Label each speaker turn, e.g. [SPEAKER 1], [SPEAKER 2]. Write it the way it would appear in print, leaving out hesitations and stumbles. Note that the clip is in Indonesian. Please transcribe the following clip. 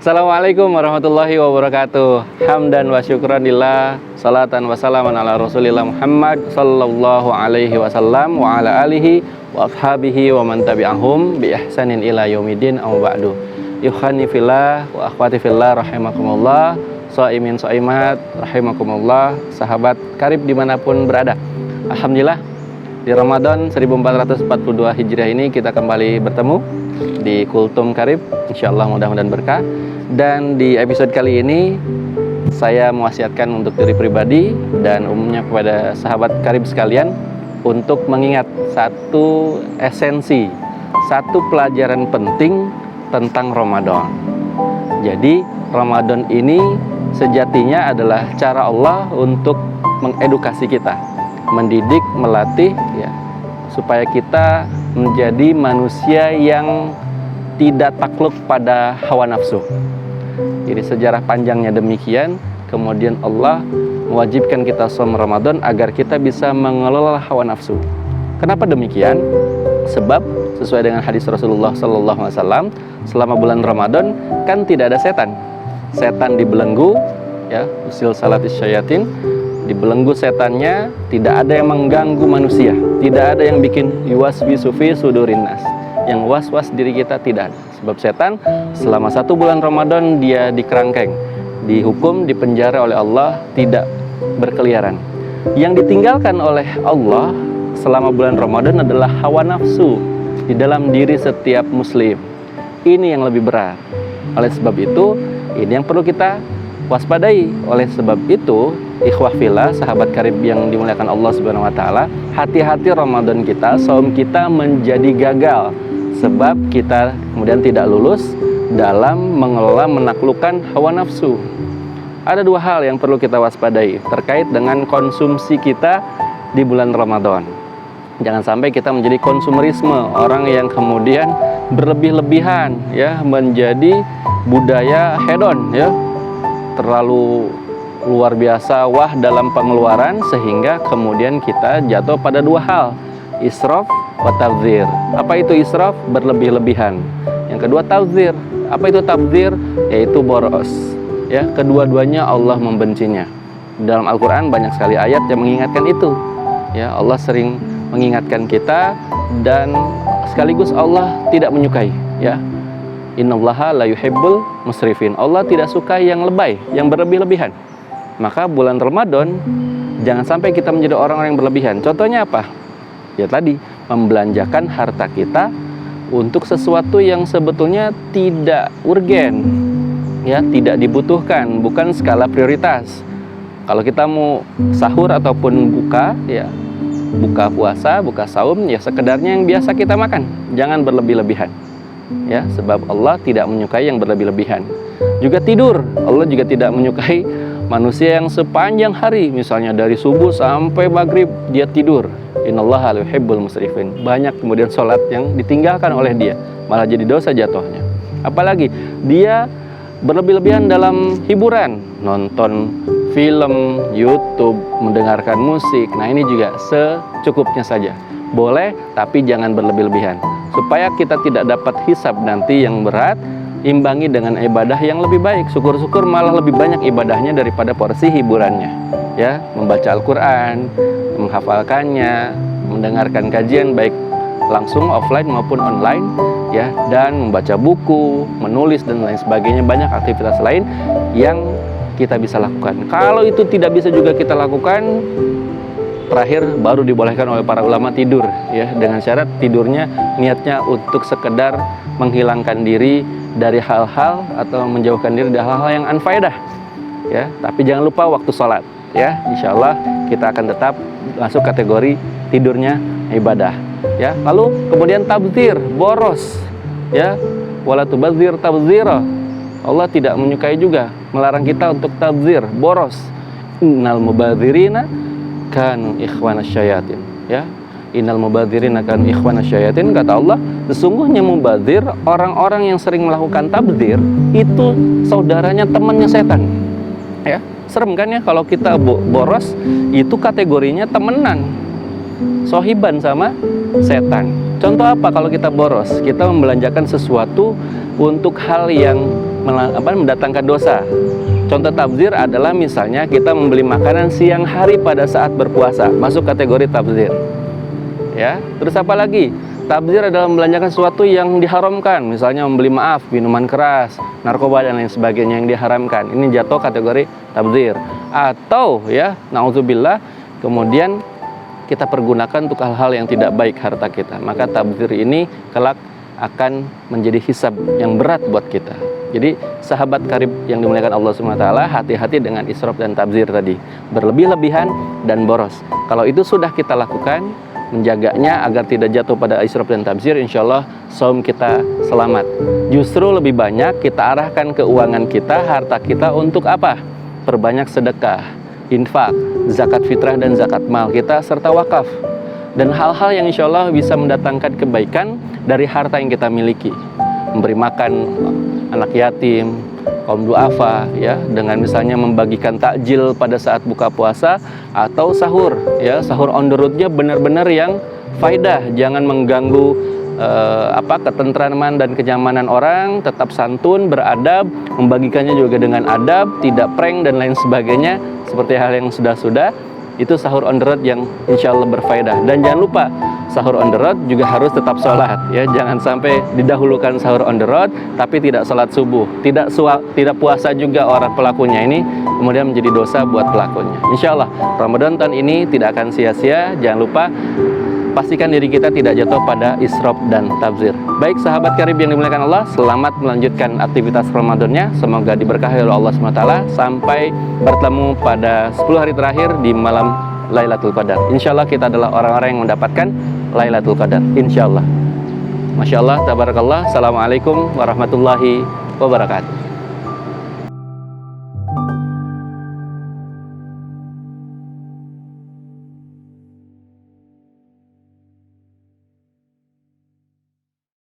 [SPEAKER 1] Assalamualaikum warahmatullahi wabarakatuh. Hamdan wa syukran lillah, salatan wa salaman ala rasulillah Muhammad sallallahu alaihi wasallam wa ala alihi wa ashabihi wa man tabi'ahum bi ihsanin ila yaumidin amma ba'du. Ikhwani fillah wa akhwati fillah rahimakumullah, shaimin shaimat rahimakumullah, sahabat karib dimanapun berada. Alhamdulillah di Ramadan 1442 Hijriah ini kita kembali bertemu di Kultum Karib, insyaallah mudah-mudahan berkah. Dan di episode kali ini saya mewasiatkan untuk diri pribadi dan umumnya kepada sahabat karib sekalian untuk mengingat satu esensi, satu pelajaran penting tentang Ramadan. Jadi Ramadan ini sejatinya adalah cara Allah untuk mengedukasi kita, mendidik, melatih ya, supaya kita menjadi manusia yang tidak takluk pada hawa nafsu. Jadi sejarah panjangnya demikian. Kemudian Allah mewajibkan kita shaum Ramadan agar kita bisa mengelola hawa nafsu. Kenapa demikian? Sebab sesuai dengan hadis Rasulullah SAW, selama bulan Ramadan kan tidak ada setan. Setan dibelenggu, ya, usil salatis syayatin, dibelenggu setannya, tidak ada yang mengganggu manusia, tidak ada yang bikin yuwaswisu fi sudurin nas, yang was-was diri kita tidak ada. Sebab setan selama 1 bulan Ramadan dia dikerangkeng, dihukum, dipenjara oleh Allah, tidak berkeliaran. Yang ditinggalkan oleh Allah selama bulan Ramadan adalah hawa nafsu di dalam diri setiap muslim. Ini yang lebih berat. Oleh sebab itu, ini yang perlu kita waspadai. Oleh sebab itu, ikhwah fillah, sahabat karib yang dimuliakan Allah Subhanahu wa taala, hati-hati Ramadan kita, saum kita menjadi gagal sebab kita kemudian tidak lulus dalam mengelola, menaklukkan hawa nafsu. Ada 2 hal yang perlu kita waspadai terkait dengan konsumsi kita di bulan Ramadan. Jangan sampai kita menjadi konsumerisme, orang yang kemudian berlebih-lebihan ya, menjadi budaya hedon ya, terlalu luar biasa wah dalam pengeluaran sehingga kemudian kita jatuh pada 2 hal, israf wa tabdzir. Apa itu israf? Berlebih-lebihan. Yang kedua tabdzir. Apa itu tabdzir? Yaitu boros. Ya, kedua-duanya Allah membencinya. Dalam Al-Qur'an banyak sekali ayat yang mengingatkan itu. Ya, Allah sering mengingatkan kita dan sekaligus Allah tidak menyukai, ya. Innallaha la yuhibbul musrifin. Allah tidak suka yang lebay, yang berlebih-lebihan. Maka bulan Ramadan jangan sampai kita menjadi orang-orang yang berlebihan. Contohnya apa? Ya tadi, membelanjakan harta kita untuk sesuatu yang sebetulnya tidak urgen, ya, tidak dibutuhkan, bukan skala prioritas. Kalau kita mau sahur ataupun buka, ya, buka puasa, buka saum, ya sekedarnya yang biasa kita makan. Jangan berlebih-lebihan. Ya, sebab Allah tidak menyukai yang berlebih-lebihan. Juga tidur, Allah juga tidak menyukai manusia yang sepanjang hari, misalnya dari subuh sampai maghrib dia tidur. Innallaha la yuhibbul musrifin. Banyak kemudian sholat yang ditinggalkan oleh dia, malah jadi dosa jatuhnya. Apalagi dia berlebih-lebihan dalam hiburan, nonton film, YouTube, mendengarkan musik. Nah, ini juga secukupnya saja. Boleh, tapi jangan berlebih-lebihan. Supaya kita tidak dapat hisab nanti yang berat, imbangi dengan ibadah yang lebih baik. Syukur-syukur malah lebih banyak ibadahnya daripada porsi hiburannya. Ya, membaca Al-Quran, menghafalkannya, mendengarkan kajian baik langsung offline maupun online, ya, dan membaca buku, menulis dan lain sebagainya. Banyak aktivitas lain yang kita bisa lakukan. Kalau itu tidak bisa juga kita lakukan, terakhir baru dibolehkan oleh para ulama tidur, ya, dengan syarat tidurnya niatnya untuk sekedar menghilangkan diri dari hal-hal atau menjauhkan diri dari hal-hal yang unfaedah, ya. Tapi jangan lupa waktu sholat, ya. Insya Allah kita akan tetap masuk kategori tidurnya ibadah, ya. Lalu kemudian tabdzir, boros, ya. Wala tubadzir tabdzira. Allah tidak menyukai juga, melarang kita untuk tabdzir, boros. Innal mubadzirina kanu ikhwanasy syayatin, ya. Innal mubadzirina kanu ikhwanasy syayatin, kata Allah, sesungguhnya mubadzir, orang-orang yang sering melakukan tabdzir itu saudaranya, temannya setan. Ya, serem kan ya kalau kita boros, itu kategorinya temenan, sohiban sama setan. Contoh apa kalau kita boros? Kita membelanjakan sesuatu untuk hal yang mendatangkan dosa. Contoh tabdzir adalah misalnya kita membeli makanan siang hari pada saat berpuasa, masuk kategori tabdzir. Ya, terus apa lagi? Tabdzir adalah membelanjakan sesuatu yang diharamkan, misalnya membeli minuman keras, narkoba dan lain sebagainya yang diharamkan. Ini jatuh kategori tabdzir. Atau ya, naudzubillah, kemudian kita pergunakan untuk hal-hal yang tidak baik harta kita. Maka tabdzir ini kelak akan menjadi hisab yang berat buat kita. Jadi sahabat karib yang dimuliakan Allah SWT, hati-hati dengan israf dan tabdzir tadi, berlebih-lebihan dan boros. Kalau itu sudah kita lakukan, menjaganya agar tidak jatuh pada israf dan tabdzir, insya Allah saum kita selamat. Justru lebih banyak kita arahkan keuangan kita, harta kita untuk apa? Perbanyak sedekah, infak, zakat fitrah dan zakat mal kita, serta wakaf. Dan hal-hal yang insya Allah bisa mendatangkan kebaikan dari harta yang kita miliki. Memberi makan anak yatim, kaum duafa, ya, dengan misalnya membagikan takjil pada saat buka puasa atau sahur, ya, sahur on the road-nya benar-benar yang faidah, jangan mengganggu ketentraman dan kenyamanan orang, tetap santun, beradab, membagikannya juga dengan adab, tidak prank dan lain sebagainya, seperti hal yang sudah-sudah. Itu sahur on the road yang insya Allah berfaedah. Dan jangan lupa, sahur on the road juga harus tetap sholat, ya. Jangan sampai didahulukan sahur on the road tapi tidak sholat subuh, tidak puasa juga orang pelakunya, ini kemudian menjadi dosa buat pelakunya. Insya Allah Ramadan tahun ini tidak akan sia-sia. Jangan lupa pastikan diri kita tidak jatuh pada israf dan tabdzir. Baik sahabat karib yang dimuliakan Allah, selamat melanjutkan aktivitas Ramadannya. Semoga diberkahi oleh Allah SWT. Sampai bertemu pada 10 hari terakhir di malam Lailatul Qadar. Insya Allah kita adalah orang-orang yang mendapatkan Lailatul Qadar, insya Allah. Masya Allah, tabarakallah. Assalamualaikum warahmatullahi wabarakatuh.